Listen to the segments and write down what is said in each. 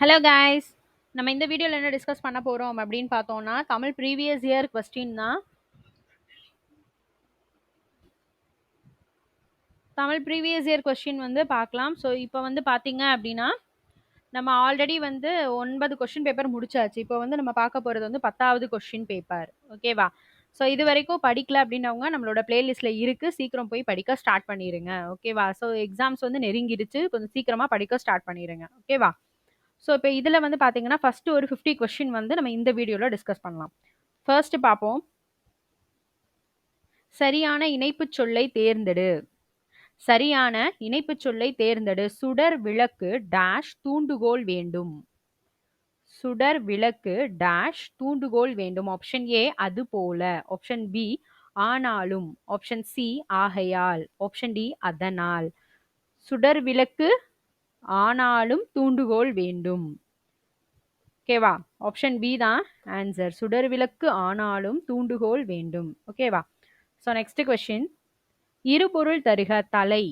Hello guys, நம்ம இந்த வீடியோவில் என்ன டிஸ்கஸ் பண்ண போகிறோம் அப்படின்னு பார்த்தோம்னா தமிழ் ப்ரீவியஸ் இயர் கொஸ்டின் தான். தமிழ் ப்ரீவியஸ் இயர் கொஸ்டின் வந்து பார்க்கலாம். ஸோ இப்போ வந்து பார்த்தீங்க அப்படின்னா நம்ம ஆல்ரெடி வந்து 9 கொஸ்டின் பேப்பர் முடிச்சாச்சு. இப்போ வந்து நம்ம பார்க்க போகிறது வந்து 10வது கொஸ்டின் பேப்பர். ஓகேவா? ஸோ இது வரைக்கும் படிக்கல அப்படின்னவங்க நம்மளோட பிளேலிஸ்ட்டில் இருக்குது, சீக்கிரம் போய் படிக்க ஸ்டார்ட் பண்ணிடுங்க. ஓகேவா? ஸோ எக்ஸாம்ஸ் வந்து நெருங்கிடுச்சு, கொஞ்சம் சீக்கிரமாக படிக்க ஸ்டார்ட் பண்ணிடுங்க. ஓகேவா? ஸோ இப்போ இதில் வந்து பார்த்தீங்கன்னா ஃபர்ஸ்ட் ஒரு 50 கொஸ்டின் வந்து நம்ம இந்த வீடியோவில் டிஸ்கஸ் பண்ணலாம். ஃபர்ஸ்ட் பார்ப்போம். சரியான இணைப்புச் சொல்லை தேர்ந்தெடு. சரியான இணைப்புச் சொல்லை தேர்ந்தெடு. சுடர் விளக்கு டேஷ் தூண்டுகோல் வேண்டும். சுடர் விளக்கு டேஷ் தூண்டுகோல் வேண்டும். ஆப்ஷன் ஏ அது போல, ஆப்ஷன் பி ஆனாலும், ஆப்ஷன் சி ஆகையால், ஆப்ஷன் டி அதனால். சுடர் விளக்கு ஆனாலும் தூண்டுகோல் வேண்டும். ஓகேவா? ஆப்ஷன் பி தான் ஆன்சர். சுடர் விளக்கு ஆனாலும் தூண்டுகோல் வேண்டும். ஓகேவா? So next question. இருபொருள் தருக. தலை.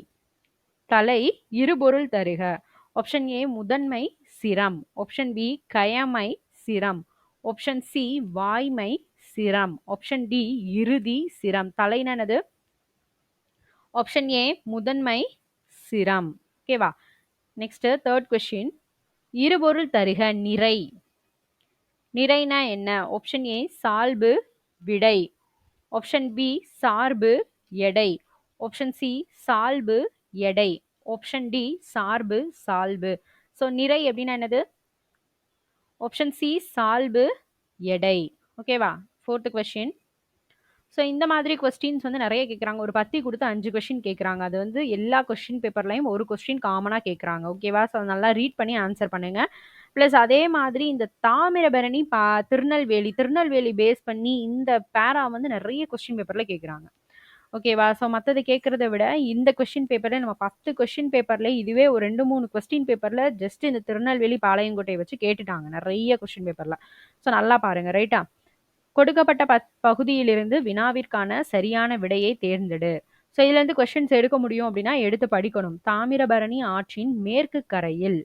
தலை இருபொருள் தருக. ஆப்ஷன் ஏ முதன்மை சிரம், ஆப்ஷன் பி கயமை சிரம், ஆப்ஷன் சி வாய்மை சிரம், ஆப்ஷன் டி இறுதி சிரம். தலைனது ஆப்ஷன் ஏ முதன்மை சிரம். ஓகேவா? Next third question. இருபொருள் தருக. நிறை. நிறைனா என்ன? ஆப்ஷன் ஏ சால்பு விடை, ஆப்ஷன் பி சார்பு எடை, ஆப்ஷன் சி சால்பு எடை, ஆப்ஷன் டி சார்பு சால்பு. ஸோ நிறை அப்படின்னா என்னது? ஆப்ஷன் சி சால்பு எடை. ஓகேவா? Fourth question. ஸோ இந்த மாதிரி கொஸ்டின்ஸ் வந்து நிறைய கேட்குறாங்க. ஒரு 10 கொடுத்து 5 கொஸ்டின் கேட்குறாங்க. அது வந்து எல்லா கொஸ்டின் பேப்பர்லையும் ஒரு கொஸ்டின் காமனாக கேட்குறாங்க. ஓகேவா? ஸோ நல்லா ரீட் பண்ணி ஆன்சர் பண்ணுங்க. ப்ளஸ் அதே மாதிரி இந்த தாமிரபரணி திருநெல்வேலி பேஸ் பண்ணி இந்த பேரா வந்து நிறைய கொஸ்டின் பேப்பரில் கேட்குறாங்க. ஓகேவா? ஸோ மற்றது கேட்குறத விட இந்த கொஸ்டின் பேப்பரில் நம்ம 10 கொஸ்டின் பேப்பரில் இதுவே ஒரு 2-3 கொஸ்டின் பேப்பரில் ஜஸ்ட் இந்த திருநெல்வேலி பாளையங்கோட்டையை வச்சு கேட்டுட்டாங்க நிறைய கொஸ்டின் பேப்பரில். ஸோ நல்லா பாருங்கள். ரைட்டா? கொடுக்கப்பட்ட பகுதியிலிருந்து வினாவிற்கான சரியான விடையை தேர்ந்தெடு. ஸோ இதுலேருந்து கொஸ்டின்ஸ் எடுக்க முடியும் அப்படின்னா எடுத்து படிக்கணும். தாமிரபரணி ஆற்றின் மேற்கு கரையில்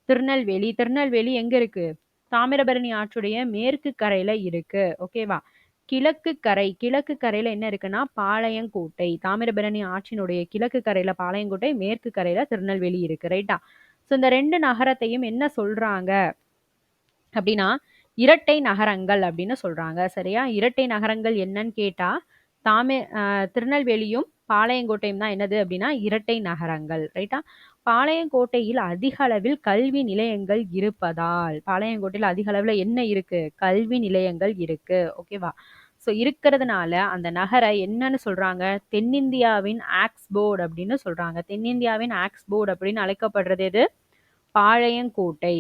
திருநெல்வேலி. திருநெல்வேலி எங்க இருக்கு? தாமிரபரணி ஆற்றுடைய மேற்கு கரையில இருக்கு. ஓகேவா? கிழக்கு கரை. கிழக்கு கரையில என்ன இருக்குன்னா பாளையங்கோட்டை. தாமிரபரணி ஆற்றினுடைய கிழக்கு கரையில பாளையங்கோட்டை, மேற்கு கரையில திருநெல்வேலி இருக்கு. ரைட்டா? ஸோ இந்த 2 நகரத்தையும் என்ன சொல்றாங்க அப்படின்னா இரட்டை நகரங்கள் அப்படின்னு சொல்றாங்க. சரியா? இரட்டை நகரங்கள் என்னன்னு கேட்டா திருநெல்வேலியும் பாளையங்கோட்டையும் தான் என்னது அப்படின்னா இரட்டை நகரங்கள். ரைட்டா? பாளையங்கோட்டையில் அதிக அளவில் கல்வி நிலையங்கள் இருப்பதால், பாளையங்கோட்டையில் அதிக அளவில் என்ன இருக்கு? கல்வி நிலையங்கள் இருக்கு. ஓகேவா? ஸோ இருக்கிறதுனால அந்த நகரை என்னன்னு சொல்றாங்க? தென்னிந்தியாவின் ஆக்ஸ்போர்ட் அப்படின்னு சொல்றாங்க. தென்னிந்தியாவின் ஆக்ஸ்போர்ட் அப்படின்னு அழைக்கப்படுறது எது? பாளையங்கோட்டை.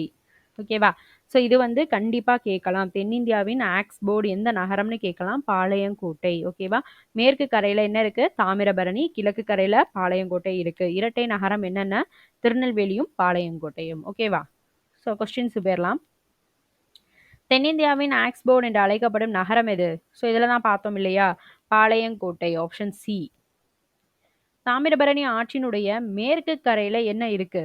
ஓகேவா? ஸோ இது வந்து கண்டிப்பாக கேட்கலாம். தென்னிந்தியாவின் ஆக்ஸ்போர்டு எந்த நகரம்னு கேட்கலாம்? பாளையங்கோட்டை. ஓகேவா? மேற்கு கரையில் என்ன இருக்கு? தாமிரபரணி. கிழக்கு கரையில் பாளையங்கோட்டை இருக்கு. இரட்டை நகரம் என்னென்ன? திருநெல்வேலியும் பாளையங்கோட்டையும். ஓகேவா? ஸோ கொஸ்டின்ஸ் போயிடலாம். தென்னிந்தியாவின் ஆக்ஸ்போர்டு என்று அழைக்கப்படும் நகரம் எது? ஸோ இதில் தான் பார்த்தோம் இல்லையா? பாளையங்கோட்டை. Option C. தாமிரபரணி ஆற்றினுடைய மேற்கு கரையில் என்ன இருக்கு?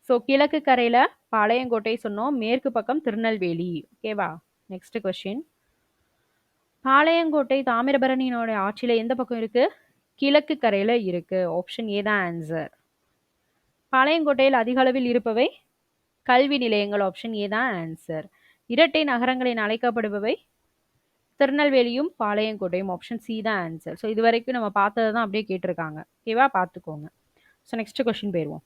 ஸோ கிழக்கு கரையில் பாளையங்கோட்டை சொன்னோம், மேற்கு பக்கம் திருநெல்வேலி. ஓகேவா? Next question. பாளையங்கோட்டை தாமிரபரணியினோட ஆட்சியில் எந்த பக்கம் இருக்கு? கிழக்கு கரையில் இருக்கு. ஆப்ஷன் ஏ தான் ஆன்சர். பாளையங்கோட்டையில் அதிக அளவில் இருப்பவை கல்வி நிலையங்கள். ஆப்ஷன் ஏ தான் ஆன்சர். இரட்டை நகரங்களின் அழைக்கப்படுபவை திருநெல்வேலியும் பாளையங்கோட்டையும். ஆப்ஷன் சி தான் ஆன்சர். ஸோ இது வரைக்கும் நம்ம பார்த்தது தான் அப்படியே கேட்டிருக்காங்க. ஓகேவா? பார்த்துக்கோங்க. ஸோ நெக்ஸ்ட் கொஸ்டின் போயிடுவோம்.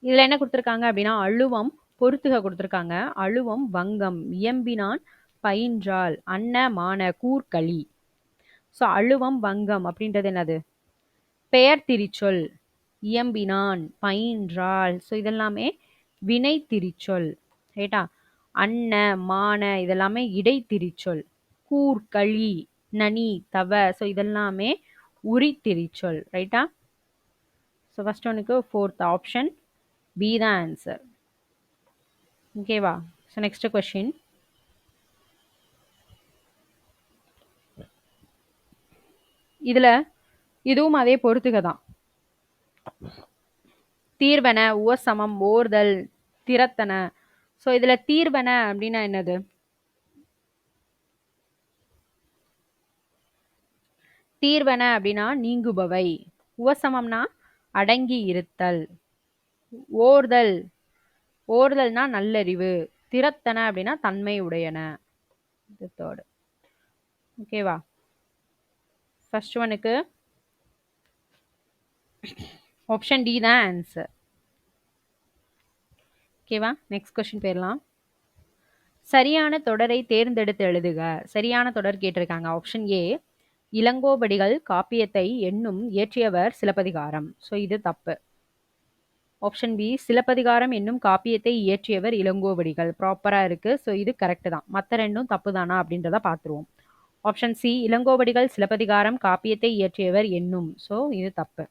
இதில் என்ன கொடுத்துருக்காங்க அப்படின்னா அழுவம் பொறுத்துக கொடுத்துருக்காங்க. அழுவம் வங்கம் இயம்பினான் பயின்றால் அன்ன மான கூர்களி. ஸோ அழுவம் வங்கம் அப்படின்றது என்னது? பெயர் திரிச்சொல். இயம்பினான் பயின்றால், ஸோ இதெல்லாமே வினை திரிச்சொல். ரைட்டா? அன்ன மான இதெல்லாமே இடை திரிச்சொல். கூர்களி நனி தவ, ஸோ இதெல்லாமே உரி திரிச்சொல். ரைட்டா? ஸோ ஃபர்ஸ்ட் ஒனுக்கு ஃபோர்த் ஆப்ஷன் பி தான் ஆன்சர். ஓகேவா? So next question. இதில் இதுவும் அதே பொறுத்துக தான். தீர்வன உவசமம் ஓர்தல் திறத்தன. ஸோ இதுல தீர்வன அப்படின்னா என்னது? தீர்வன அப்படின்னா நீங்குபவை. உவசமம்னா அடங்கி இருத்தல். ஓர்தல், ஓர்தல்னா நல்லறிவு. திறத்தன அப்படின்னா தன்மை உடையன. இது தேர்டு. ஓகேவா? ஃபர்ஸ்ட் ஒனுக்கு ஆப்ஷன் டி தான் ஆன்சர். ஓகேவா? நெக்ஸ்ட் கொஸ்டின் போயிடலாம். சரியான தொடரை தேர்ந்தெடுத்து எழுதுக. சரியான தொடர் கேட்டிருக்காங்க. ஆப்ஷன் ஏ இளங்கோவடிகள் காப்பியத்தை என்னும் இயற்றியவர் சிலப்பதிகாரம். ஸோ இது தப்பு. ஆப்ஷன் பி சிலப்பதிகாரம் என்னும் காப்பியத்தை இயற்றியவர் இளங்கோவடிகள். ப்ராப்பரா இருக்கு. ஸோ இது கரெக்ட் தான். மற்ற ரெண்டும் தப்பு தானா அப்படின்றத பார்த்துருவோம். ஆப்ஷன் சி இளங்கோவடிகள் சிலப்பதிகாரம் காப்பியத்தை இயற்றியவர் என்னும். ஸோ இது தப்பு.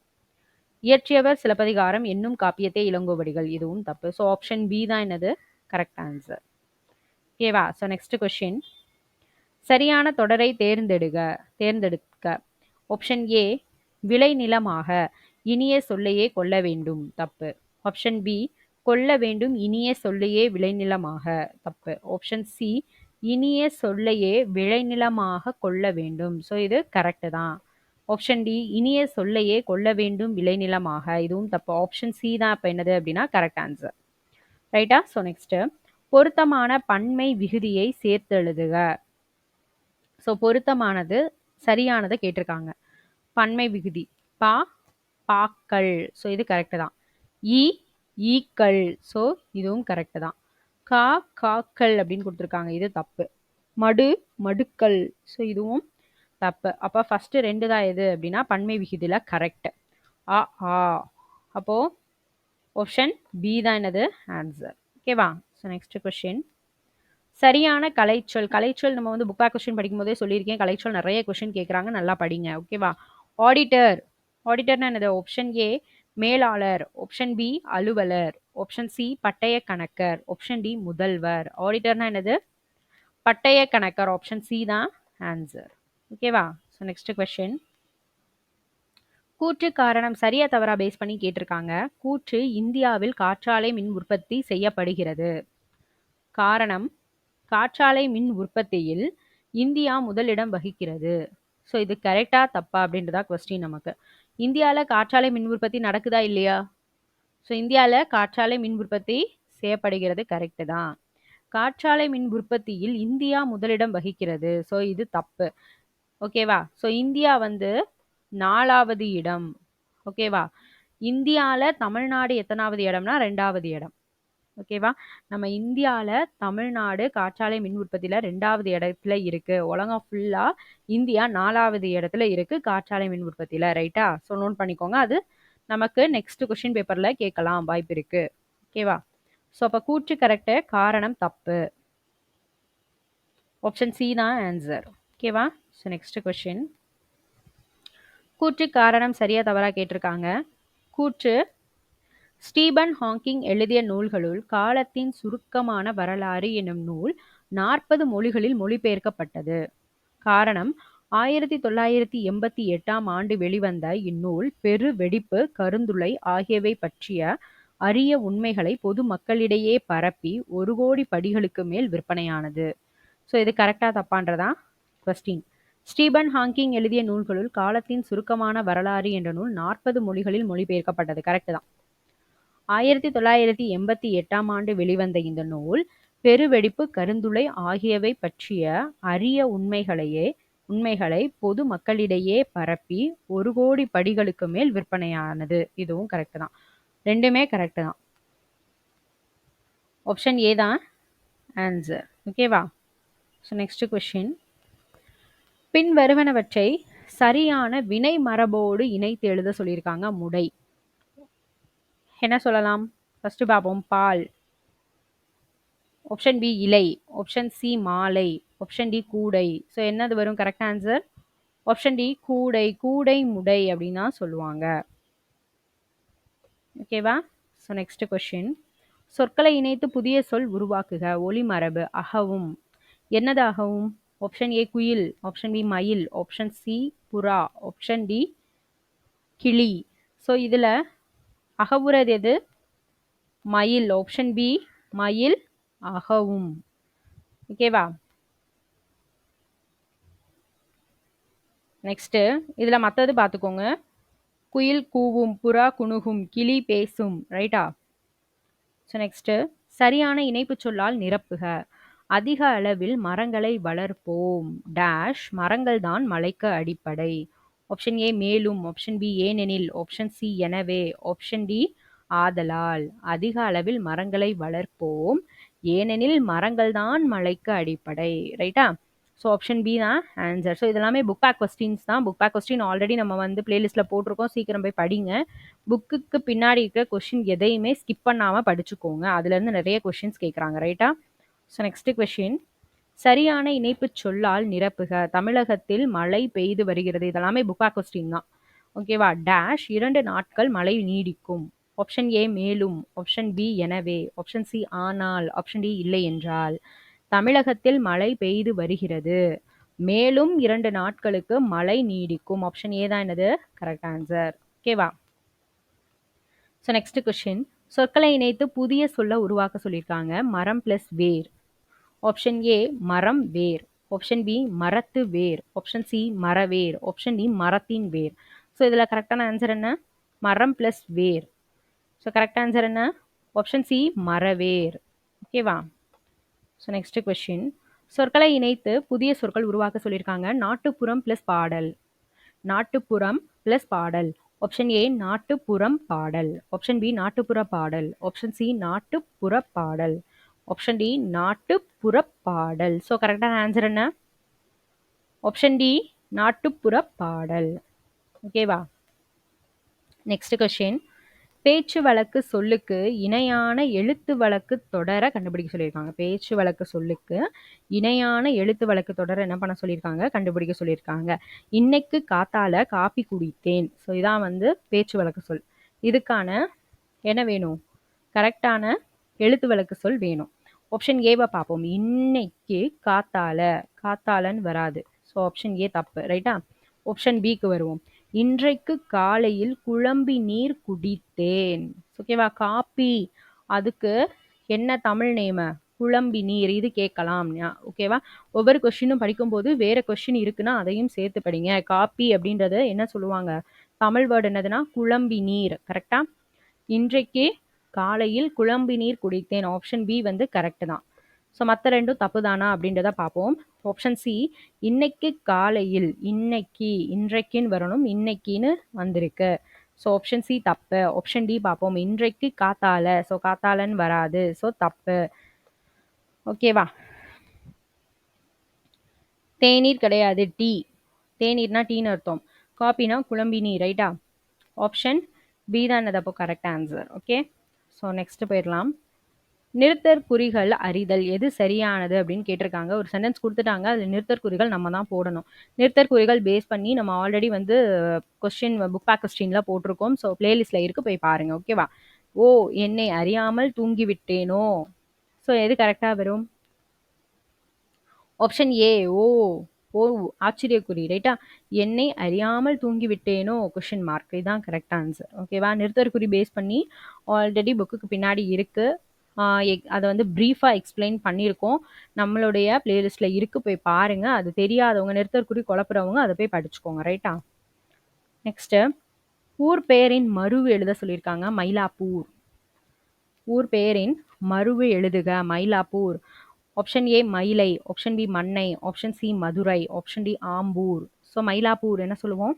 இயற்றியவர் சிலப்பதிகாரம் என்னும் காப்பியத்தை இளங்கோவடிகள், இதுவும் தப்பு. ஸோ ஆப்ஷன் பி தான் என்னது கரெக்ட் ஆன்சர். ஓகேவா? So next question. சரியான தொடரை தேர்ந்தெடுக்க. ஆப்ஷன் ஏ விளைநிலமாக இனிய சொல்லையே கொள்ள வேண்டும். தப்பு. ஆப்ஷன் பி கொள்ள வேண்டும் இனிய சொல்லையே விளைநிலமாக. தப்பு. ஆப்ஷன் சி இனிய சொல்லையே விளைநிலமாக கொள்ள வேண்டும். ஸோ இது கரெக்ட் தான். ஆப்ஷன் டி இனிய சொல்லையே கொள்ள வேண்டும் விளைநிலமாக, இதுவும் தப்பு. ஆப்ஷன் சி தான் இப்போ என்னது அப்படின்னா கரெக்ட் ஆன்சர். ரைட்டா? ஸோ நெக்ஸ்ட் பொருத்தமான பன்மை விகுதியை சேர்த்து எழுதுக. ஸோ பொருத்தமானது சரியானதை கேட்டிருக்காங்க. பன்மை விகுதி பா பாக்கள். ஸோ இது கரெக்டு தான். ஈ ஈக்கள். ஸோ இதுவும் கரெக்டு தான். கா காக்கள் அப்படின்னு கொடுத்துருக்காங்க. இது தப்பு. மடு மடுக்கள். ஸோ இதுவும் தப்பு. அப்போ ஃபர்ஸ்ட் ரெண்டு தான் எது அப்படின்னா பன்மை விகுதியில் கரெக்ட். ஆ ஆ. அப்போ ஆப்ஷன் பி தான் என்னது ஆன்சர். ஓகேவா? So next question. சரியான கலைச்சொல். கலைச்சொல் நம்ம வந்து புக் பேக் கொஸ்டின் படிக்கும் போதே சொல்லியிருக்கேன். கலைச்சொல் நிறைய கொஸ்டின் கேட்குறாங்க, நல்லா படிங்க. ஓகேவா? ஆடிட்டர். ஆடிட்டர்னா என்னது? ஆப்ஷன் ஏ மேலாளர். ஆப்ஷன் பி அலுவலர். ஆப்ஷன் சி பட்டய கணக்கர். ஆப்ஷன் டி முதல்வர். ஆடிட்டர்னா என்னது? பட்டய கணக்கர். ஆப்ஷன் சி தான் ஆன்சர். ஓகேவா? So next question. கூற்று காரணம் சரியா தவறா பேஸ் பண்ணி கேட்டிருக்காங்க. கூற்று இந்தியாவில் காற்றாலை மின் உற்பத்தி செய்யப்படுகிறது. காரணம் காற்றாலை மின் உற்பத்தியில் இந்தியா முதலிடம் வகிக்கிறது. ஸோ இது கரெக்டா தப்பா அப்படின்றதா கொஸ்டின் நமக்கு. இந்தியாவில் காற்றாலை மின் உற்பத்தி நடக்குதா இல்லையா? ஸோ இந்தியாவில் காற்றாலை மின் உற்பத்தி செய்யப்படுகிறது, கரெக்டு தான். காற்றாலை மின் உற்பத்தியில் இந்தியா முதலிடம் வகிக்கிறது. ஸோ இது தப்பு. ஓகேவா? ஸோ இந்தியா வந்து 4வது இடம். ஓகேவா? இந்தியாவில் தமிழ்நாடு எத்தனாவது இடம்னா 2வது இடம். ஓகேவா? நம்ம இந்தியாவில் தமிழ்நாடு காற்றாலை மின் உற்பத்தியில் 2வது இடத்துல இருக்கு. உலகம் ஃபுல்லா இந்தியா 4வது இடத்துல இருக்கு காற்றாலை மின் உற்பத்தியில். ரைட்டா? ஸோ நோட் பண்ணிக்கோங்க. அது நமக்கு நெக்ஸ்ட் கொஸ்டின் பேப்பர்ல கேட்கலாம் வாய்ப்பு இருக்கு. ஓகேவா? ஸோ அப்போ கூற்று கரெக்டு, காரணம் தப்பு. ஆப்ஷன் சி தான் ஆன்சர். ஓகேவா? So next question. கூற்று காரணம் சரியா தவறா கேட்டிருக்காங்க. கூற்று ஸ்டீபன் ஹாக்கிங் எழுதிய நூல்களுள் காலத்தின் சுருக்கமான வரலாறு எனும் நூல் 40 மொழிகளில் மொழிபெயர்க்கப்பட்டது. காரணம் 1988ஆம் ஆண்டு வெளிவந்த இந்நூல் பெரு வெடிப்பு, கருந்துளை ஆகியவை பற்றிய அரிய உண்மைகளை பொது மக்களிடையே பரப்பி 1 கோடி படிகளுக்கு மேல் விற்பனையானது. ஸோ இது கரெக்டா தப்பான்றதா கொஸ்டின். ஸ்டீபன் ஹாக்கிங் எழுதிய நூல்களுள் காலத்தின் சுருக்கமான வரலாறு என்ற நூல் 40 மொழிகளில் மொழிபெயர்க்கப்பட்டது. கரெக்டு தான். 1988ஆம் ஆண்டு வெளிவந்த இந்த நூல் பெருவெடிப்பு, கருந்துளை ஆகியவை பற்றிய அரிய உண்மைகளை பொது மக்களிடையே பரப்பி 1 கோடி படிகளுக்கு மேல் விற்பனையானது. இதுவும் கரெக்ட் தான். ரெண்டுமே கரெக்ட் தான். ஆப்ஷன் ஏ தான் ஆன்சர். ஓகேவா? So next question. பின் வருவனவற்றை சரியான வினை மரபோடு இணைத்து எழுத சொல்லியிருக்காங்க. முடை என்ன சொல்லலாம்? ஃபர்ஸ்ட் பார்ப்போம். பால். ஆப்ஷன் பி இலை. ஆப்ஷன் சி மாலை. ஆப்ஷன் டி கூடை. ஸோ என்னது வரும் கரெக்ட் ஆன்சர்? ஆப்ஷன் டி கூடை. கூடை முடை அப்படின்னு தான் சொல்லுவாங்க. ஓகேவா? So next question. சொற்களை இணைத்து புதிய சொல் உருவாக்குக. ஒளிமரபு. அகவும். என்னது அகவும்? ஆப்ஷன் ஏ குயில். ஆப்ஷன் பி மயில். ஆப்ஷன் சி புறா. ஆப்ஷன் டி கிளி. ஸோ இதில் அகவுறது எது? மயில். ஆப்ஷன் பி மயில் அகவும். ஓகேவா? நெக்ஸ்ட் இதுல மத்தது பார்த்துக்கோங்க. குயில் கூவும், புறா குணுகும், கிளி பேசும். ரைட்டா? ஸோ நெக்ஸ்ட் சரியான இணைப்பு சொல்லால் நிரப்புக. அதிக அளவில் மரங்களை வளர்ப்போம் டேஷ் மரங்கள் தான் மலைக்கு அடிப்படை. ஆப்ஷன் ஏ மேலும், ஆப்ஷன் பி ஏனெனில், ஆப்ஷன் சி எனவே, ஆப்ஷன் டி ஆதலால். அதிக அளவில் மரங்களை வளர்ப்போம் ஏனெனில் மரங்கள் தான் மலைக்கு அடிப்படை. ரைட்டா? ஸோ ஆப்ஷன் பி தான் ஆன்சர். ஸோ இதெல்லாமே புக் பேக் கொஸ்டின்ஸ் தான். புக் பேக் கொஸ்டின் ஆல்ரெடி நம்ம வந்து பிளேலிஸ்ட்டில் போட்டிருக்கோம். சீக்கிரம் போய் படிங்க. புக்குக்கு பின்னாடி இருக்கிற கொஸ்டின் எதையுமே ஸ்கிப் பண்ணாமல் படிச்சுக்கோங்க. அதுலேருந்து நிறைய கொஸ்டின்ஸ் கேட்குறாங்க. ரைட்டா? ஸோ நெக்ஸ்ட் கொஸ்டின் சரியான இணைப்பு சொல்லால் நிரப்புக. தமிழகத்தில் மழை பெய்து வருகிறது. இதெல்லாமே புக் பேக் கொஸ்டின் தான். ஓகேவா? டேஷ் 2 நாட்கள் மழை நீடிக்கும். ஆப்ஷன் ஏ மேலும், ஆப்ஷன் பி எனவே, ஆப்ஷன் சி ஆனால், ஆப்ஷன் டி இல்லை என்றால். தமிழகத்தில் மழை பெய்து வருகிறது, மேலும் 2 நாட்களுக்கு மழை நீடிக்கும். ஆப்ஷன் ஏ தான் என்னது கரெக்ட் ஆன்சர். ஓகேவா? ஸோ நெக்ஸ்ட் கொஸ்டின் சொற்களை இணைத்து புதிய சொல்ல உருவாக்க சொல்லியிருக்காங்க. மரம் பிளஸ் வேர். ஆப்ஷன் ஏ மரம் வேர், ஆப்ஷன் பி மரத்து வேர், ஆப்ஷன் சி மரவேர், ஆப்ஷன் டி மரத்தின் வேர். ஸோ இதில் கரெக்டான ஆன்சர் என்ன? மரம் பிளஸ் வேர். ஸோ கரெக்ட் ஆன்சர் என்ன? ஆப்ஷன் சி மரவேர். ஓகேவா? ஸோ நெக்ஸ்ட் கொஸ்டின் சொற்களை இணைத்து புதிய சொற்கள் உருவாக்க சொல்லியிருக்காங்க. நாட்டுப்புறம் பிளஸ் பாடல். நாட்டுப்புறம் பிளஸ் பாடல். ஆப்ஷன் ஏ நாட்டுப்புறம் பாடல், ஆப்ஷன் பி நாட்டுப்புற பாடல், ஆப்ஷன் சி நாட்டுப்புற பாடல், ஆப்ஷன் டி நாட்டுப்புற பாடல். ஸோ கரெக்டான ஆன்சர் என்ன? ஆப்ஷன் டி நாட்டுப்புற பாடல். ஓகேவா? நெக்ஸ்ட் கொஸ்டின் பேச்சு வழக்கு சொல்லுக்கு இணையான எழுத்து வழக்கு தொடர கண்டுபிடிக்க சொல்லியிருக்காங்க. பேச்சு வழக்கு சொல்லுக்கு இணையான எழுத்து வழக்கு தொடர என்ன பண்ண சொல்லியிருக்காங்க? கண்டுபிடிக்க சொல்லியிருக்காங்க. இன்னைக்கு காத்தால காப்பி குடித்தேன். ஸோ இதான் வந்து பேச்சு வழக்கு சொல். இதுக்கான என்ன வேணும்? கரெக்டான எழுத்து வழக்கு சொல் வேணும். ஆப்ஷன் ஏவை பார்ப்போம். இன்னைக்கு காத்தால, காத்தாலன்னு வராது. ஸோ ஆப்ஷன் ஏ தப்பு. ரைட்டா? ஆப்ஷன் பிக்கு வருவோம். இன்றைக்கு காலையில் குழம்பி நீர் குடித்தேன். ஓகேவா? காப்பி அதுக்கு என்ன தமிழ் நேம? குழம்பி நீர். இது கேட்கலாம். ஓகேவா? ஒவ்வொரு கொஸ்டினும் படிக்கும்போது வேற கொஸ்டின் இருக்குன்னா அதையும் சேர்த்து படிங்க. காப்பி அப்படின்றத என்ன சொல்லுவாங்க? தமிழ் வேர்டு என்னதுன்னா குழம்பி நீர். கரெக்டா? இன்றைக்கு காலையில் குழம்பி நீர் குடித்தேன். ஆப்ஷன் பி வந்து கரெக்ட் தான். ஸோ மற்ற ரெண்டும் தப்பு தானா அப்படின்றத பார்ப்போம். ஆப்ஷன் சி இன்னைக்கு காலையில், இன்னைக்கு இன்றைக்குன்னு வரணும், இன்னைக்குன்னு வந்திருக்கு. ஸோ ஆப்ஷன் சி தப்பு. ஆப்ஷன் டி பார்ப்போம். இன்றைக்கு காத்தால, ஸோ காத்தாலன்னு வராது. ஸோ தப்பு. ஓகேவா? தேநீர் கிடையாது, டீ. தேநீர்னா டீன்னு அர்த்தம். காப்பினா குழம்பி நீர். ரைட்டா? ஆப்ஷன் பி தான் என்னது அப்போ correct answer. Okay, so next போயிடலாம். நிறுத்தற்குறிகள் அறிதல் எது சரியானது அப்படின்னு கேட்டிருக்காங்க. ஒரு சென்டென்ஸ் கொடுத்துட்டாங்க, அதில் நிறுத்தற்குறிகள் நம்ம தான் போடணும். நிறுத்தற்குறிகள் பேஸ் பண்ணி நம்ம ஆல்ரெடி வந்து கொஸ்டின் புக் பேக் கொஸ்டின்லாம் போட்டிருக்கோம். ஸோ பிளேலிஸ்ட்ல இருக்கு, போய் பாருங்க. ஓகேவா? ஓ என்னை அறியாமல் தூங்கி விட்டேனோ. ஸோ எது கரெக்டாக வரும்? ஆப்ஷன் ஏ ஓ. ஓ ஆச்சரியக்குறி. ரைட்டா? என்னை அறியாமல் தூங்கி விட்டேனோ கொஸ்டின் மார்க். இதுதான் கரெக்ட் ஆன்சர். ஓகேவா? நிறுத்தற்குறி பேஸ் பண்ணி ஆல்ரெடி புக்குக்கு பின்னாடி இருக்கு. அதை வந்து ப்ரீஃபாக எக்ஸ்பிளைன் பண்ணியிருக்கோம். நம்மளுடைய பிளேலிஸ்ட்டில் இருக்குது, போய் பாருங்கள். அது தெரியாதவங்க, நிறுத்தற்குறி குழப்புறவங்க அதை போய் படிச்சுக்கோங்க. ரைட்டா? நெக்ஸ்ட்டு ஊர் பெயரின் மருவு எழுத சொல்லியிருக்காங்க. மயிலாப்பூர். ஊர் பெயரின் மருவு எழுதுக. Mylapore. Option A Mylai, option B Mannai, option C Madurai, option D Ambur. So Mylapore என்ன சொல்லுவோம்?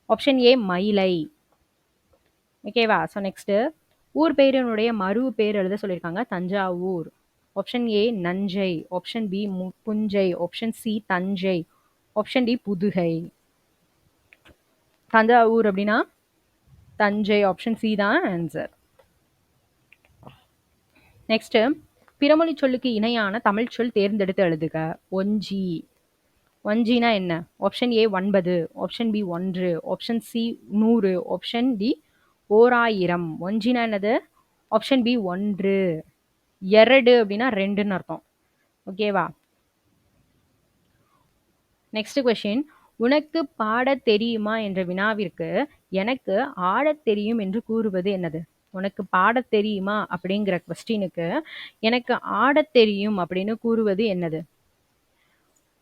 ஆப்ஷன் ஏ மயிலை. ஓகேவா? ஸோ நெக்ஸ்ட்டு ஊர் பெயரினுடைய மறு பெயர் எழுத சொல்லியிருக்காங்க. தஞ்சாவூர். ஆப்ஷன் ஏ நஞ்சை, ஆப்ஷன் பி புஞ்சை, option C Thanjai, option D Pudukai. Thanjavur அப்படின்னா தஞ்சை. ஆப்ஷன் சி தான் ஆன்சர். நெக்ஸ்ட் பிறமொழி சொல்லுக்கு இணையான தமிழ் சொல் தேர்ந்தெடுத்து எழுதுக. ஒஞ்சி. ஒஞ்சினா என்ன? Option A 9, option B 1, option C 100, option D 1000. ஒஞ்சினா என்னது? Option B 1. எரடு அப்படின்னா 2ன்னு அர்த்தம். ஓகேவா? நெக்ஸ்ட் கொஸ்டின் உனக்கு பாட தெரியுமா என்ற வினாவிற்கு எனக்கு ஆடத் தெரியும் என்று கூறுவது என்னது? உனக்கு பாடத் தெரியுமா அப்படிங்கிற கொஸ்டினுக்கு எனக்கு ஆடத் தெரியும் அப்படின்னு கூறுவது என்னது?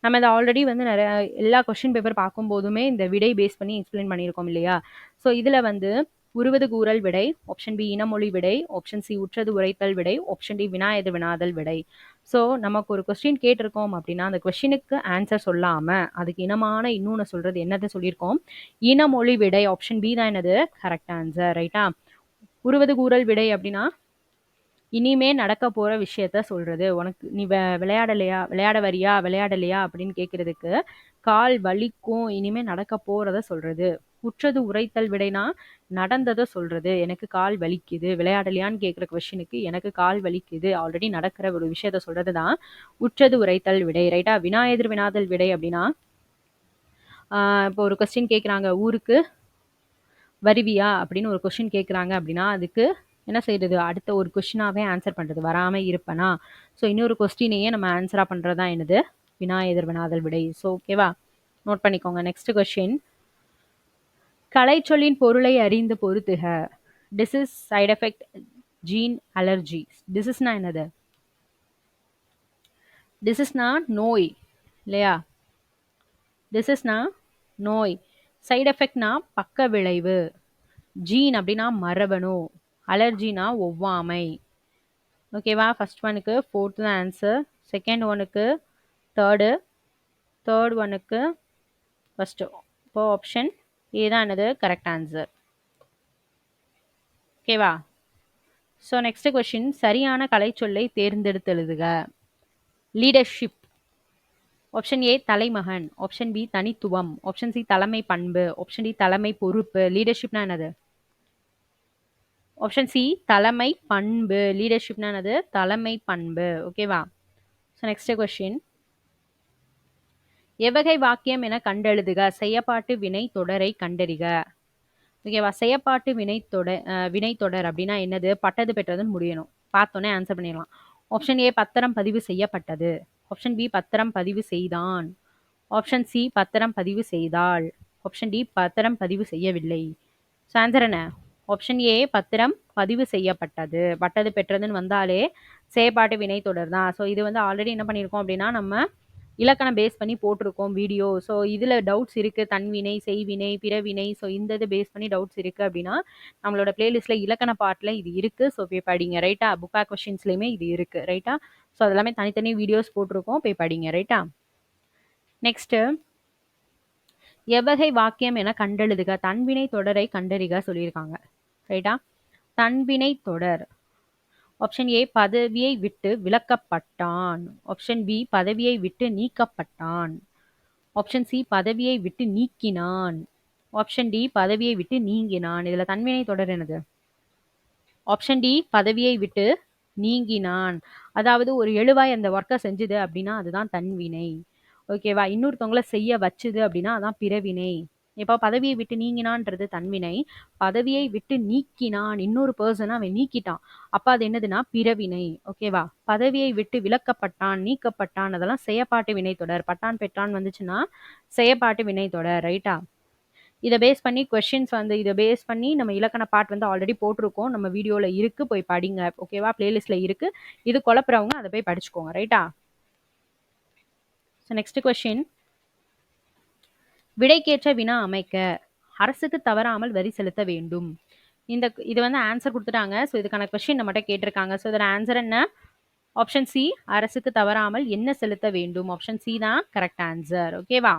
நம்ம இதை ஆல்ரெடி வந்து நிறைய எல்லா கொஸ்டின் பேப்பர் பார்க்கும்போதுமே இந்த விடை பேஸ் பண்ணி எக்ஸ்பிளைன் பண்ணியிருக்கோம் இல்லையா? ஸோ இதில் வந்து உருவது கூறல் விடை, ஆப்ஷன் பி இனமொழி விடை, ஆப்ஷன் சி உற்றது உரைத்தல் விடை, ஆப்ஷன் டி வினா எதிர் வினாதல் விடை. ஸோ நமக்கு ஒரு கொஸ்டின் கேட்டிருக்கோம் அப்படின்னா அந்த கொஸ்டினுக்கு ஆன்சர் சொல்லாம அதுக்கு இனமான இன்னொன்று சொல்றது என்னது சொல்லியிருக்கோம்? இனமொழி விடை. ஆப்ஷன் பி தான் என்னது கரெக்ட் ஆன்சர். ரைட்டா? உருவது கூறல் விடை அப்படின்னா இனிமே நடக்க போற விஷயத்த சொல்றது. உனக்கு நீ விளையாடலையா, விளையாட வரியா, விளையாடலையா அப்படின்னு கேட்கறதுக்கு கால் வலிக்கும், இனிமே நடக்க போறத சொல்றது. உற்றது உரைத்தல் விடைனா நடந்ததை சொல்றது. எனக்கு கால் வலிக்குது, விளையாடலையான்னு கேட்குற கொஸ்டினுக்கு எனக்கு கால் வலிக்குது, ஆல்ரெடி நடக்கிற ஒரு விஷயத்த சொல்றது தான் உற்றது உரைத்தல் விடை. ரைட்டா? வினா எதிர் வினாதல் விடை அப்படின்னா இப்போ ஒரு கொஸ்டின் கேட்குறாங்க, ஊருக்கு வருவியா அப்படின்னு ஒரு கொஸ்டின் கேட்குறாங்க அப்படின்னா அதுக்கு என்ன செய்யறது? அடுத்த ஒரு கொஸ்டினாவே ஆன்சர் பண்றது. வராம இருப்பனா? ஸோ இன்னொரு கொஸ்டினையே நம்ம ஆன்சரா பண்றது தான் என்னது? வினா எதிர் வினாதல் விடை. ஸோ ஓகேவா? நோட் பண்ணிக்கோங்க. Next question. கலைச்சொல்லின் பொருளை அறிந்து பொருத்துக. Disease, side effect, gene, allergy. டிசீஸ்னா என்னது? டிசீஸ்னா நோய் இல்லையா? டிசீஸ்னா நோய். சைடு எஃபெக்ட்னா பக்க விளைவு. ஜீன் அப்படின்னா மரபணு. அலர்ஜினா ஒவ்வாமை. ஓகேவா? ஃபர்ஸ்ட் ஒனுக்கு ஃபோர்த்து தான் ஆன்சர், செகண்ட் ஒனுக்கு தேர்டு, தேர்ட் ஒனுக்கு ஃபர்ஸ்ட். இப்போ ஆப்ஷன் ஏ தான் என்னது கரெக்ட் ஆன்சர். ஓகேவா? So next question. சரியான கலைச்சொல்லை தேர்ந்தெடுத்து எழுதுக. லீடர்ஷிப். ஆப்ஷன் ஏ தலைமகன், ஆப்ஷன் பி தனித்துவம், ஆப்ஷன் சி தலைமை பண்பு, ஆப்ஷன் டி தலைமை பொறுப்பு. லீடர்ஷிப்னா என்னது? ஆப்ஷன் சி தலைமை பண்பு. லீடர்ஷிப்னா என்னது? தலைமை பண்பு. ஓகேவா? So next question. எவ்வகை வாக்கியம் என கண்டெழுதுக. செய்யப்பாட்டு வினை தொடரை கண்டறிக. ஓகேவா? செய்யப்பாட்டு வினை தொடர் அப்படின்னா என்னது? பட்டது பெற்றதுன்னு முடியணும். பார்த்தோன்னே ஆன்சர் பண்ணிடலாம். ஆப்ஷன் ஏ பத்திரம் பதிவு செய்யப்பட்டது, ஆப்ஷன் பி பத்திரம் பதிவு செய்தான், ஆப்ஷன் சி பத்திரம் பதிவு செய்தாள், ஆப்ஷன் டி பத்திரம் பதிவு செய்யவில்லை. ஸோ ஆன்சர் என்ன? ஆப்ஷன் ஏ பத்திரம் பதிவு செய்யப்பட்டது. பட்டது பெற்றதுன்னு வந்தாலே செயற்பாட்டு வினை தொடர் தான். ஸோ இது வந்து ஆல்ரெடி என்ன பண்ணியிருக்கோம் அப்படின்னா நம்ம இலக்கணம் பேஸ் பண்ணி போட்டிருக்கோம் வீடியோ. ஸோ இதில் டவுட்ஸ் இருக்குது, தன்வினை, செய்வினை, பிறவினை. ஸோ இந்த இது பேஸ் பண்ணி டவுட்ஸ் இருக்குது அப்படின்னா நம்மளோட பிளேலிஸ்ட்டில் இலக்கண பாட்டில் இது இருக்குது. ஸோ போய் படிங்க. ரைட்டா? புக் பேக் கொஸ்டின்ஸ்லையுமே இது இருக்குது. ரைட்டா? ஸோ அதெல்லாமே தனித்தனி வீடியோஸ் போட்டிருக்கோம், போய் படிங்க. ரைட்டா? நெக்ஸ்ட்டு எவ்வகை வாக்கியம் என கண்டெழுதுக. தன்வினை தொடரை கண்டறிக சொல்லியிருக்காங்க. ரைட்டா? தன்வினை தொடர். ஆப்ஷன் ஏ பதவியை விட்டு விலக்கப்பட்டான், ஆப்ஷன் பி பதவியை விட்டு நீக்கப்பட்டான், ஆப்ஷன் சி பதவியை விட்டு நீக்கினான், ஆப்ஷன் டி பதவியை விட்டு நீங்கினான். இதுல தன்வினை தொடர் என்னது? ஆப்ஷன் டி பதவியை விட்டு நீங்கினான். அதாவது ஒரு எழுவாய் அந்த ஒர்க்கை செஞ்சுது அப்படின்னா அதுதான் தன்வினை. ஓகேவா? இன்னொருத்தவங்கள செய்ய வச்சுது அப்படின்னா அதான் பிறவினை. இப்போ பதவியை விட்டு நீங்கினான்றது தன்வினை, பதவியை விட்டு நீக்கினான் இன்னொரு பர்சனை அவன் நீக்கிட்டான், அப்ப அது என்னதுன்னா பிறவினை. ஓகேவா? பதவியை விட்டு விலக்கப்பட்டான், நீக்கப்பட்டான், அதெல்லாம் செயப்பாட்டு வினை தொடர். பட்டான் பெற்றான் வந்துச்சுன்னா செயப்பாட்டு வினை தொடர். ரைட்டா? இதை பேஸ் பண்ணி கொஸ்டின்ஸ் வந்து இதை பேஸ் பண்ணி நம்ம இலக்கண பாட் வந்து ஆல்ரெடி போட்டிருக்கோம், நம்ம வீடியோவில் இருக்குது, போய் படிங்க. ஓகேவா? பிளேலிஸ்ட்டில் இருக்குது. இது குழப்புறவங்க அதை போய் படிச்சுக்கோங்க. ரைட்டா? So next question. விடைக்கேற்ற வினா அமைக்க. அரசுக்கு தவறாமல் வரி செலுத்த வேண்டும். இது வந்து ஆன்சர் கொடுத்துட்டாங்க. ஸோ இதுக்கான கொஸ்டின் நம்மகிட்ட கேட்டிருக்காங்க. ஸோ இதோட ஆன்சர் என்ன? ஆப்ஷன் சி அரசுக்கு தவறாமல் என்ன செலுத்த வேண்டும். ஆப்ஷன் சி தான் கரெக்ட் ஆன்சர். ஓகேவா?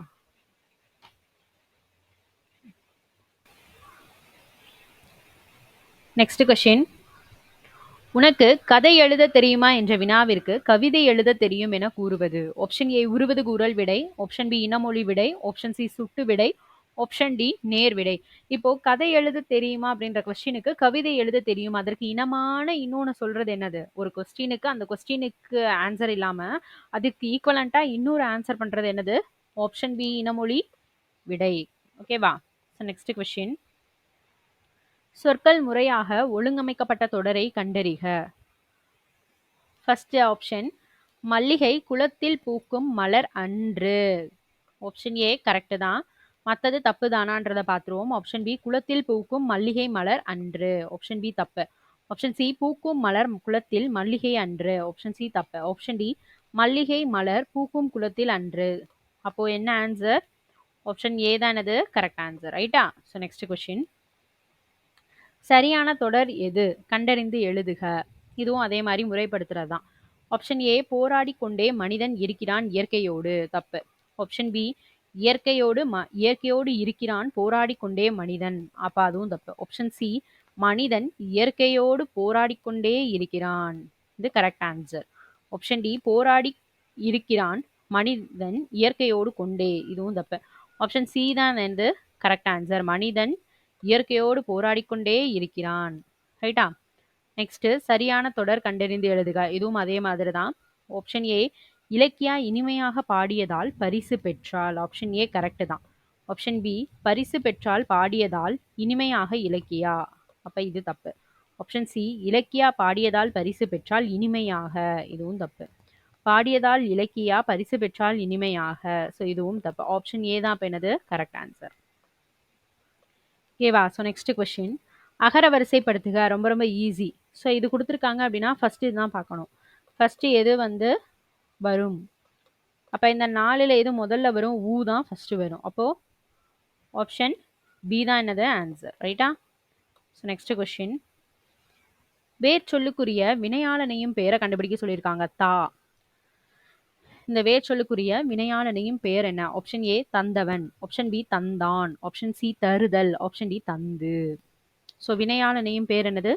Next question. உனக்கு கதை எழுத தெரியுமா என்ற வினாவிற்கு கவிதை எழுத தெரியும் என கூறுவது. ஆப்ஷன் ஏ உருவது கூறல் விடை, ஆப்ஷன் பி இனமொழி விடை, ஆப்ஷன் சி சுட்டு விடை, ஆப்ஷன் டி நேர் விடை. இப்போ கதை எழுத தெரியுமா அப்படின்ற கொஸ்டினுக்கு கவிதை எழுத தெரியும், அதற்கு இனமான இன்னொன்று சொல்றது என்னது? ஒரு கொஸ்டினுக்கு அந்த கொஸ்டினுக்கு ஆன்சர் இல்லாம அதுக்கு ஈக்குவலண்டா இன்னொரு ஆன்சர் பண்றது என்னது? ஆப்ஷன் பி இனமொழி விடை. ஓகேவா? So next question. சொற்கள் முறையாக ஒழுங்கமைக்கப்பட்ட தொடரை கண்டறிக. ஃபர்ஸ்ட் ஆப்ஷன் மல்லிகை குளத்தில் பூக்கும் மலர் அன்று. ஆப்ஷன் ஏ கரெக்ட் தான், மற்றது தப்பு தானான்றதை பார்த்துருவோம். ஆப்ஷன் பி குளத்தில் பூக்கும் மல்லிகை மலர் அன்று, ஆப்ஷன் பி தப்பு. ஆப்ஷன் சி பூக்கும் மலர் குளத்தில் மல்லிகை அன்று. ஆப்ஷன் சி தப்பு. ஆப்ஷன் டி மல்லிகை மலர் பூக்கும் குளத்தில் அன்று. அப்போ என்ன ஆன்சர்? ஆப்ஷன் ஏ தான் என்னது கரெக்ட் ஆன்சர். ரைட்டா? So next question. சரியான தொடர் எது? கண்டறிந்து எழுதுக. இதுவும் அதே மாதிரி முறைப்படுத்துறது தான். ஆப்ஷன் ஏ போராடி கொண்டே மனிதன் இருக்கிறான் இயற்கையோடு. தப்பு. ஆப்ஷன் பி இயற்கையோடு இருக்கிறான் போராடி கொண்டே மனிதன். அப்ப அதுவும் தப்பு. ஆப்ஷன் சி மனிதன் இயற்கையோடு போராடி கொண்டே இருக்கிறான். இது கரெக்ட் ஆன்சர். ஆப்ஷன் டி போராடி இருக்கிறான் மனிதன் இயற்கையோடு கொண்டே. இதுவும் தப்பு. ஆப்ஷன் சி தான் வந்து கரெக்ட் ஆன்சர். மனிதன் இயற்கையோடு போராடிக்கொண்டே இருக்கிறான். ரைட்டா? நெக்ஸ்ட் சரியான தொடர் கண்டறிந்து எழுதுக. இதுவும் அதே மாதிரி தான். ஆப்ஷன் ஏ இலக்கியா இனிமையாக பாடியதால் பரிசு பெற்றாள். ஆப்ஷன் ஏ கரெக்ட் தான். ஆப்ஷன் பி பரிசு பெற்றால் பாடியதால் இனிமையாக இலக்கியா. அப்ப இது தப்பு. ஆப்ஷன் சி இலக்கியா பாடியதால் பரிசு பெற்றால் இனிமையாக. இதுவும் தப்பு. பாடியதால் இலக்கியா பரிசு பெற்றால் இனிமையாக. ஸோ இதுவும் தப்பு. ஆப்ஷன் ஏ தான் அப்ப என்னது கரெக்ட் ஆன்சர். ஓகேவா? So next question. அகர வரிசைப்படுத்துக. ரொம்ப ரொம்ப ஈஸி. ஸோ இது கொடுத்துருக்காங்க அப்படின்னா ஃபர்ஸ்ட் இதுதான் பார்க்கணும். ஃபர்ஸ்ட் எது வந்து வரும்? அப்போ இந்த 4ல் எது முதல்ல வரும்? ஊ தான் ஃபர்ஸ்ட் வரும். அப்போ ஆப்ஷன் பி தான் என்னது ஆன்சர். ரைட்டா? So next question. வேர் சொல்லுக்குரிய வினையாளனையும் பெயரை கண்டுபிடிக்க சொல்லியிருக்காங்க. தா. இந்த வேர் சொல்லுக்குரிய வினையாளனையும் பெயர் என்ன? ஆப்ஷன் ஏ தந்தவன். ஆப்ஷன் பி தந்தான். ஆப்ஷன் சி தருதல். ஆப்ஷன் டி தந்து. ஸோ வினையாளனையும் பேர் என்னது?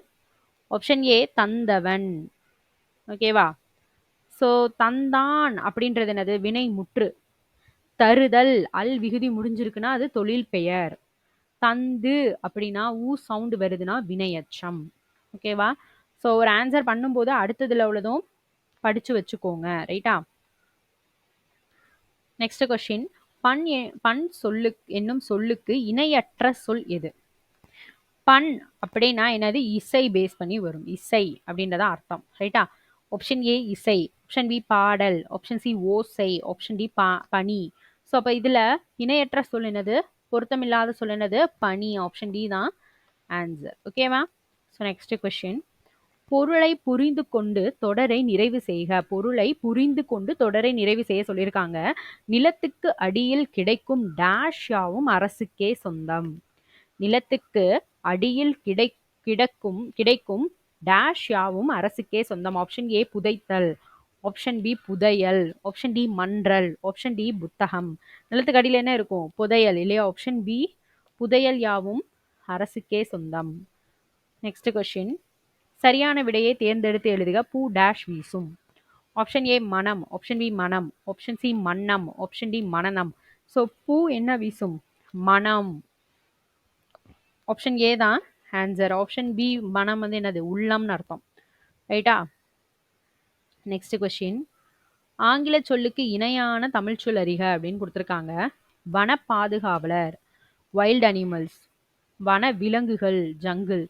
ஆப்ஷன் ஏ தந்தவன். ஓகேவா? ஸோ தந்தான் அப்படின்றது என்னது? வினை முற்று. தருதல் அல் விகுதி முடிஞ்சிருக்குன்னா அது தொழில் பெயர். தந்து அப்படின்னா ஊ சவுண்டு வருதுன்னா வினையச்சம். ஓகேவா? ஸோ ஒரு ஆன்சர் பண்ணும்போது அடுத்ததுல உள்ளதும் படிச்சு வச்சுக்கோங்க. ரைட்டா? Next question. பண் சொல்லு என்னும் சொல்லுக்கு இணையற்ற சொல் எது? பண் அப்படின்னா என்னது? இசை பேஸ் பண்ணி வரும். இசை அப்படின்றத அர்த்தம். ரைட்டா? ஆப்ஷன் ஏ இசை. ஆப்ஷன் பி பாடல். ஆப்ஷன் சி ஓசை. ஆப்ஷன் டி பனி. ஸோ அப்போ இதில் இணையற்ற சொல் என்னது? பொருத்தமில்லாத சொல் என்னது? பனி. ஆப்ஷன் டி தான் ஆன்சர். ஓகேவா? So next question. பொருளை புரிந்து கொண்டு தொடரை நிறைவு செய்க. பொருளை புரிந்து கொண்டு தொடரை நிறைவு செய்ய சொல்லியிருக்காங்க. நிலத்துக்கு அடியில் கிடைக்கும் டேஷ் யாவும் அரசுக்கே சொந்தம். நிலத்துக்கு அடியில் கிடைக்கும் டேஷ் யாவும் அரசுக்கே சொந்தம். ஆப்ஷன் ஏ புதைத்தல். ஆப்ஷன் பி புதையல். ஆப்ஷன் டி மன்றல். ஆப்ஷன் டி புத்தகம். நிலத்துக்கு அடியில் என்ன இருக்கும்? புதையல் இல்லையா? ஆப்ஷன் பி புதையல் யாவும் அரசுக்கே சொந்தம். Next question. சரியான விடையை தேர்ந்தெடுத்து எழுதுக. பூ டேஷ் வீசும். ஆப்ஷன் ஏ மனம். ஆப்ஷன் பி மனம். ஆப்ஷன் சி மன்னம். ஆப்ஷன் டி மனநம். ஸோ பூ என்ன வீசும்? மனம். ஆப்ஷன் ஏ தான் ஆன்சர். ஆப்ஷன் பி மனம் வந்து என்னது? உள்ளம்னு அர்த்தம். ரைட்டா? Next question. ஆங்கில சொல்லுக்கு இணையான தமிழ் சொல் அறிக அப்படின்னு கொடுத்துருக்காங்க. வன பாதுகாவலர் வைல்ட் அனிமல்ஸ். வன விலங்குகள் ஜங்கிள்.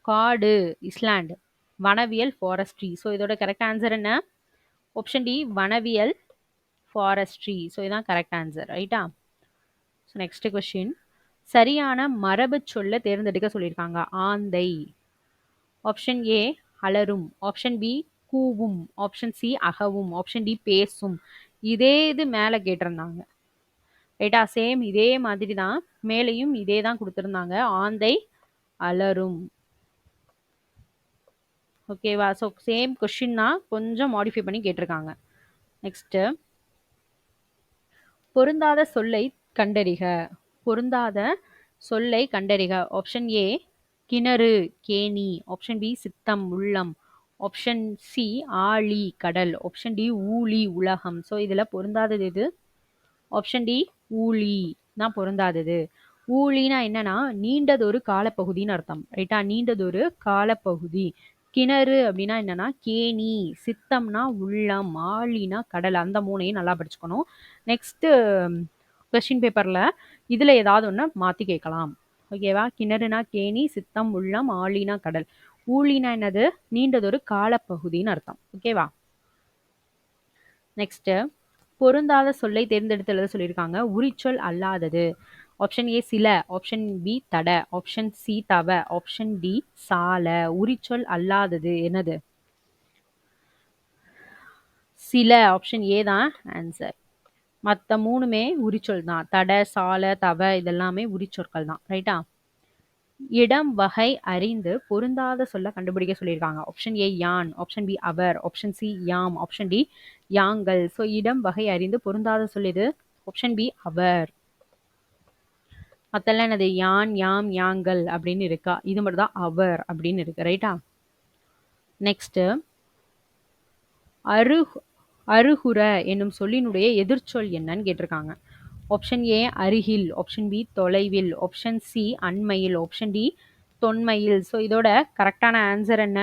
காடு இஸ்லாண்ட். வனவியல் ஃபாரஸ்ட்ரி. ஸோ இதோட கரெக்ட் ஆன்சர் என்ன? ஆப்ஷன் டி வனவியல் ஃபாரஸ்ட்ரி. ஸோ இதுதான் கரெக்ட் ஆன்சர். ரைட்டா? So next question. சரியான மரபு சொல்ல தேர்ந்தெடுக்க சொல்லியிருக்காங்க. ஆந்தை. ஆப்ஷன் ஏ அலரும். ஆப்ஷன் பி கூவும். ஆப்ஷன் சி அகவும். ஆப்ஷன் டி பேசும். இதே இது மேலே கேட்டிருந்தாங்க. ரைட்டா? சேம் இதே மாதிரி தான் மேலேயும் இதே தான் கொடுத்துருந்தாங்க. ஆந்தை அலரும். ஓகேவா? ஸோ சேம் கொஸ்டின் தான், கொஞ்சம் மாடிஃபை பண்ணி கேட்டிருக்காங்க. நெக்ஸ்ட். பொருந்தாத சொல்லை கண்டறிக. பொருந்தாத சொல்லை கண்டறிக. ஆப்ஷன் ஏ கிணறு கேணி. ஆப்ஷன் பி சித்தம் உள்ளம். ஆப்ஷன் சி ஆழி கடல். ஆப்ஷன் டி ஊழி உலகம். ஸோ இதில் பொருந்தாதது எது? ஆப்ஷன் டி ஊழி தான் பொருந்தாதது. ஊழினா என்னன்னா நீண்டதொரு காலப்பகுதின்னு அர்த்தம். ரைட்டா? நீண்டதொரு காலப்பகுதி. கிணறு அப்படின்னா என்னன்னா கேணி. சித்தம்னா உள்ளம். ஆழினா கடல். அந்த 3ஐயும் நல்லா படிச்சுக்கணும். நெக்ஸ்ட் கொஸ்டின் பேப்பர்ல இதுல ஏதாவது ஒன்று மாத்தி கேட்கலாம். ஓகேவா? கிணறுனா கேணி. சித்தம் உள்ளம். ஆழினா கடல். ஊழினா என்னது? நீண்டதொரு காலப்பகுதின்னு அர்த்தம். ஓகேவா? நெக்ஸ்ட். பொருந்தாத சொல்லை தேர்ந்தெடுத்து எழுத சொல்லியிருக்காங்க. உரிச்சொல் அல்லாதது. ஆப்ஷன் ஏ சில, ஆப்ஷன் பி தட, ஆப்ஷன் சி தவ, ஆப்ஷன் டி சால. உரிச்சொல் அல்லாதது என்னது? சில, ஆப்ஷன் ஏ தான் ஆன்சர். மற்ற மூணுமே உரிச்சொல் தான். தட, சால, தவ இதெல்லாமே உரிச்சொற்கள் தான். ரைட்டா? இடம் வகை அறிந்து பொருந்தாத சொல்ல கண்டுபிடிக்க சொல்லியிருக்காங்க. ஆப்ஷன் ஏ யான், ஆப்ஷன் பி அவர், ஆப்ஷன் சி யாம், ஆப்ஷன் டி யாங்கள். ஸோ இடம் வகை அறிந்து பொருந்தாத சொல் இது ஆப்ஷன் பி அவர். மத்தெல்லாம் என்னது? யான், யாம், யாங்கள் அப்படின்னு இருக்கா? இது மட்டும் தான் அவர் அப்படின்னு இருக்கு. ரைட்டா? நெக்ஸ்ட், அருகுற என்னும் சொல்லினுடைய எதிர்ச்சொல் என்னன்னு கேட்டிருக்காங்க. ஆப்ஷன் ஏ அருகில், ஆப்ஷன் பி தொலைவில், ஆப்ஷன் சி அண்மையில், ஆப்ஷன் டி தொன்மையில். ஸோ இதோட கரெக்டான ஆன்சர் என்ன?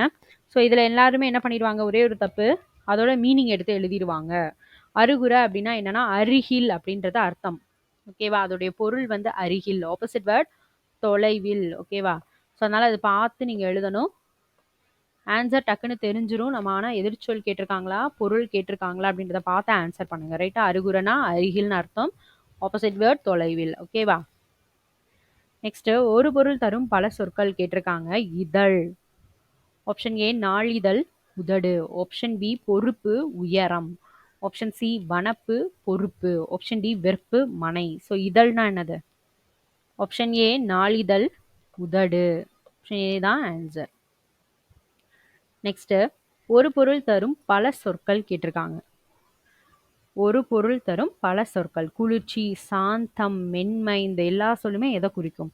ஸோ இதில் எல்லாருமே என்ன பண்ணிடுவாங்க? ஒரே ஒரு தப்பு, அதோட மீனிங் எடுத்து எழுதிடுவாங்க. அருகுற அப்படின்னா என்னன்னா அருகில் அப்படின்றது அர்த்தம். ஓகேவா? அதோடைய பொருள் வந்து அருகில். ஆப்போசிட் வேர்ட் தொலைவில். ஓகேவா? ஸோ அதனால அதை பார்த்து நீங்க எழுதணும். ஆன்சர் டக்குன்னு தெரிஞ்சிரும். நம்ம ஆனால் எதிர்ச்சொல் கேட்டிருக்காங்களா, பொருள் கேட்டிருக்காங்களா அப்படின்றத பார்த்து ஆன்சர் பண்ணுங்க. ரைட்டா? அருகுறனா அருகில்னு அர்த்தம். ஆப்போசிட் வேர்ட் தொலைவில். ஓகேவா? நெக்ஸ்ட், ஒரு பொருள் தரும் பல சொற்கள் கேட்டிருக்காங்க. இதழ். ஆப்ஷன் ஏ நாளிதழ் உதடு, ஆப்ஷன் பி பொறுப்பு உயரம், ஆப்ஷன் சி வனப்பு பொறுப்பு, ஆப்ஷன் டி வெறுப்பு மனை. ஸோ இதழ்னா என்னது? ஆப்ஷன் ஏ நாளிதழ் உதடு. ஆப்ஷன் ஏ தான் ஆன்சர். நெக்ஸ்ட், ஒரு பொருள் தரும் பல சொற்கள் கேட்டிருக்காங்க. ஒரு பொருள் தரும் பல சொற்கள். குளிர்ச்சி, சாந்தம், மென்மை, இந்த எல்லா சொல்லுமே எதை குறிக்கும்?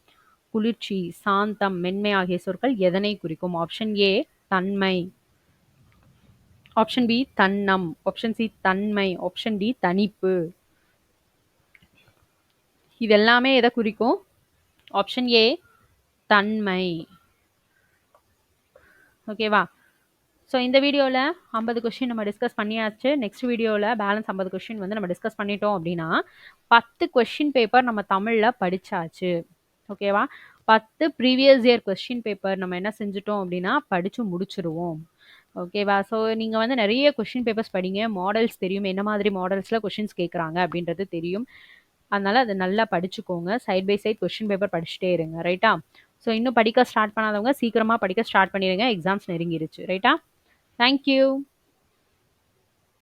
குளிர்ச்சி, சாந்தம், மென்மை ஆகிய சொற்கள் எதனை குறிக்கும்? ஆப்ஷன் ஏ தன்மை, ஆப்ஷன் பி தன்னம், ஆப்ஷன் சி தன்மை, ஆப்ஷன் டி தனிப்பு. இது எல்லாமே எதை குறிக்கும்? ஆப்ஷன் ஏ தன்மை. ஓகேவா? ஸோ இந்த வீடியோவில் 50 கொஸ்டின் நம்ம டிஸ்கஸ் பண்ணியாச்சு. நெக்ஸ்ட் வீடியோவில் பேலன்ஸ் 50 கொஸ்டின் வந்து நம்ம டிஸ்கஸ் பண்ணிட்டோம் அப்படின்னா 10 கொஸ்டின் பேப்பர் நம்ம தமிழில் படித்தாச்சு. ஓகேவா? 10 ப்ரீவியஸ் இயர் கொஸ்டின் பேப்பர் நம்ம என்ன செஞ்சுட்டோம் அப்படின்னா படித்து முடிச்சிருவோம். ஓகேவா? ஸோ நீங்கள் வந்து நிறைய கொஸ்டின் பேப்பர்ஸ் படிங்க. மாடல்ஸ் தெரியும், என்ன மாதிரி மாடல்ஸில் கொஸ்டின்ஸ் கேட்குறாங்க அப்படின்றது தெரியும். அதனால் அதை நல்லா படிச்சுக்கோங்க. Side by side question paper படிச்சுட்டே இருங்க. ரைட்டா? ஸோ இன்னும் படிக்க ஸ்டார்ட் பண்ணாதவங்க சீக்கிரமாக படிக்க ஸ்டார்ட் பண்ணிடுங்க. எக்ஸாம்ஸ் நெருங்கிருச்சு. ரைட்டா? Thank you.